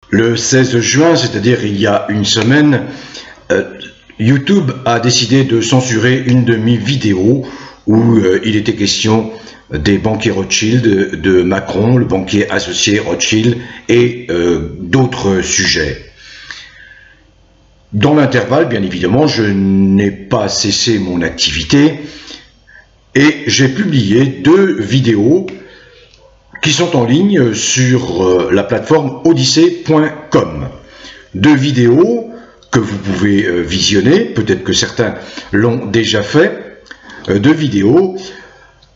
Le 16 juin, c'est-à-dire il y a une semaine, YouTube a décidé de censurer une de mes vidéos où il était question des banquiers Rothschild, de Macron, le banquier associé Rothschild et d'autres sujets. Dans l'intervalle, bien évidemment, je n'ai pas cessé mon activité et j'ai publié 2 vidéos qui sont en ligne sur la plateforme odyssée.com. 2 vidéos que vous pouvez visionner, peut-être que certains l'ont déjà fait, 2 vidéos,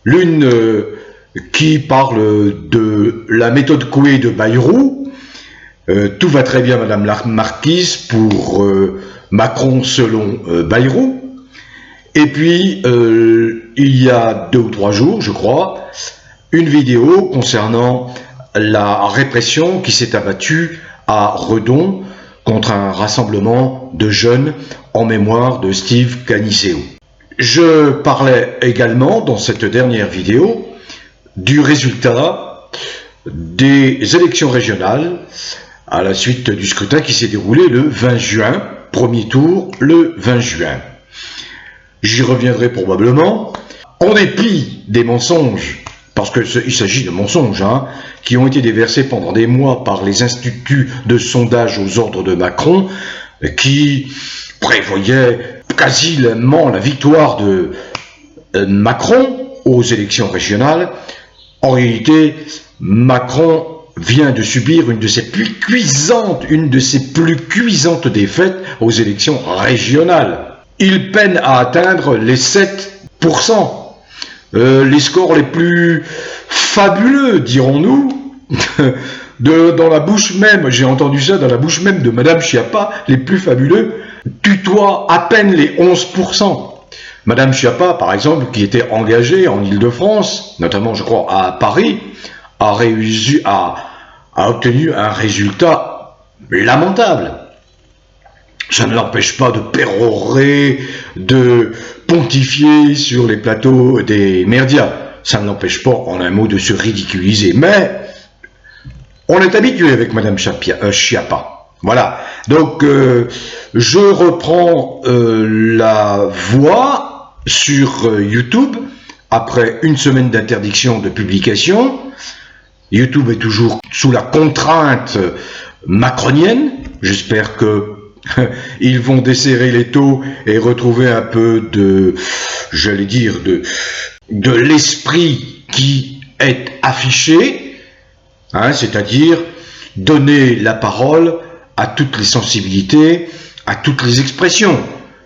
l'une qui parle de la méthode Coué de Bayrou, tout va très bien Madame la Marquise pour Macron selon Bayrou, et puis il y a 2 ou 3 jours, je crois, une vidéo concernant la répression qui s'est abattue à Redon contre un rassemblement de jeunes en mémoire de Steve Caniceau. Je parlais également dans cette dernière vidéo du résultat des élections régionales à la suite du scrutin qui s'est déroulé le 20 juin, premier tour le 20 juin. J'y reviendrai probablement, en dépit des mensonges, parce qu'il s'agit de mensonges, qui ont été déversés pendant des mois par les instituts de sondage aux ordres de Macron, qui prévoyaient quasiment la victoire de Macron aux élections régionales. En réalité, Macron vient de subir une de ses plus cuisantes défaites aux élections régionales. Il peine à atteindre les 7%. Les scores les plus fabuleux, dirons-nous, dans la bouche même, j'ai entendu ça dans la bouche même de Madame Schiappa, les plus fabuleux, tutoient à peine les 11%. Madame Schiappa, par exemple, qui était engagée en Île-de-France, notamment, je crois, à Paris, a obtenu un résultat lamentable. Ça ne l'empêche pas de pérorer, de pontifier sur les plateaux des médias. Ça ne l'empêche pas, en un mot, de se ridiculiser. Mais on est habitué avec Madame Schiappa. Voilà. Donc, je reprends la voix sur YouTube après une semaine d'interdiction de publication. YouTube est toujours sous la contrainte macronienne. J'espère que ils vont desserrer les taux et retrouver un peu de, j'allais dire, de l'esprit qui est affiché, c'est-à-dire donner la parole à toutes les sensibilités, à toutes les expressions.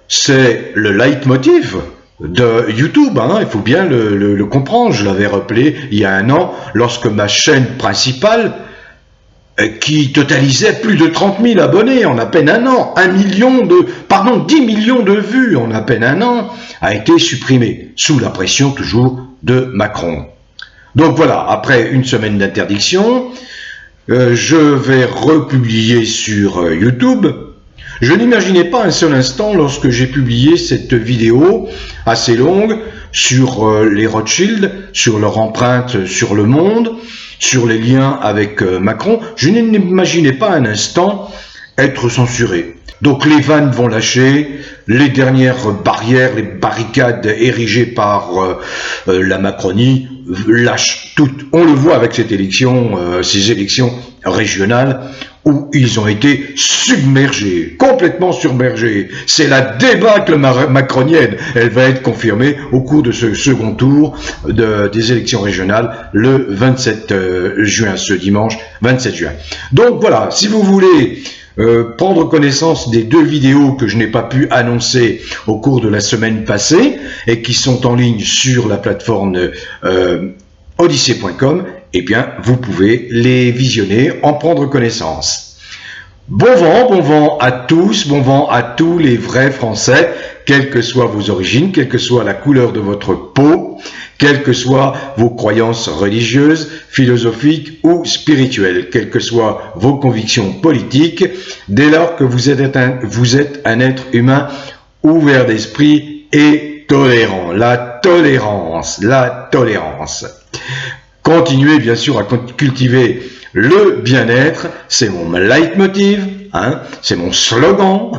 C'est le leitmotiv de YouTube, il faut bien le comprendre. Je l'avais rappelé il y a 1 an, lorsque ma chaîne principale, qui totalisait plus de 30 000 abonnés en à peine 1 an, 10 millions de vues en à peine 1 an, a été supprimée, sous la pression toujours de Macron. Donc voilà, après une semaine d'interdiction, je vais republier sur YouTube. Je n'imaginais pas un seul instant, lorsque j'ai publié cette vidéo assez longue sur les Rothschild, sur leur empreinte sur le monde, sur les liens avec Macron, je n'imaginais pas un instant être censuré. Donc les vannes vont lâcher, les dernières barrières, les barricades érigées par la Macronie lâchent toutes. On le voit avec ces élections régionales où ils ont été submergés, complètement submergés. C'est la débâcle macronienne. Elle va être confirmée au cours de ce second tour des élections régionales le 27 juin, ce dimanche 27 juin. Donc voilà, si vous voulez prendre connaissance des 2 vidéos que je n'ai pas pu annoncer au cours de la semaine passée et qui sont en ligne sur la plateforme odyssée.com, eh bien, vous pouvez les visionner, en prendre connaissance. Bon vent à tous, bon vent à tous les vrais Français, quelles que soient vos origines, quelle que soit la couleur de votre peau, quelles que soient vos croyances religieuses, philosophiques ou spirituelles, quelles que soient vos convictions politiques, dès lors que vous êtes un être humain ouvert d'esprit et tolérant. La tolérance. Continuez bien sûr à cultiver le bien-être, c'est mon leitmotiv, hein, c'est mon slogan.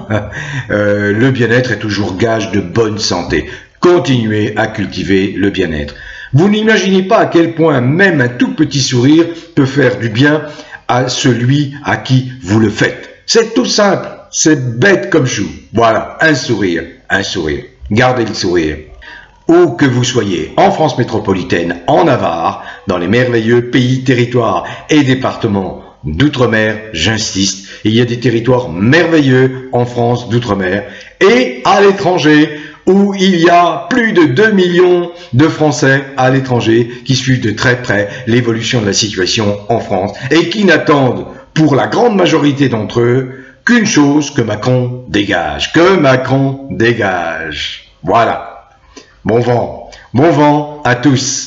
Le bien-être est toujours gage de bonne santé. Continuez à cultiver le bien-être. Vous n'imaginez pas à quel point même un tout petit sourire peut faire du bien à celui à qui vous le faites. C'est tout simple, c'est bête comme chou. Voilà, un sourire, un sourire. Gardez le sourire. Où que vous soyez, en France métropolitaine, en Navarre, dans les merveilleux pays, territoires et départements d'outre-mer, j'insiste, il y a des territoires merveilleux en France d'outre-mer et à l'étranger, où il y a plus de 2 millions de Français à l'étranger qui suivent de très près l'évolution de la situation en France et qui n'attendent, pour la grande majorité d'entre eux, qu'une chose, que Macron dégage. Que Macron dégage. Voilà. Bon vent à tous.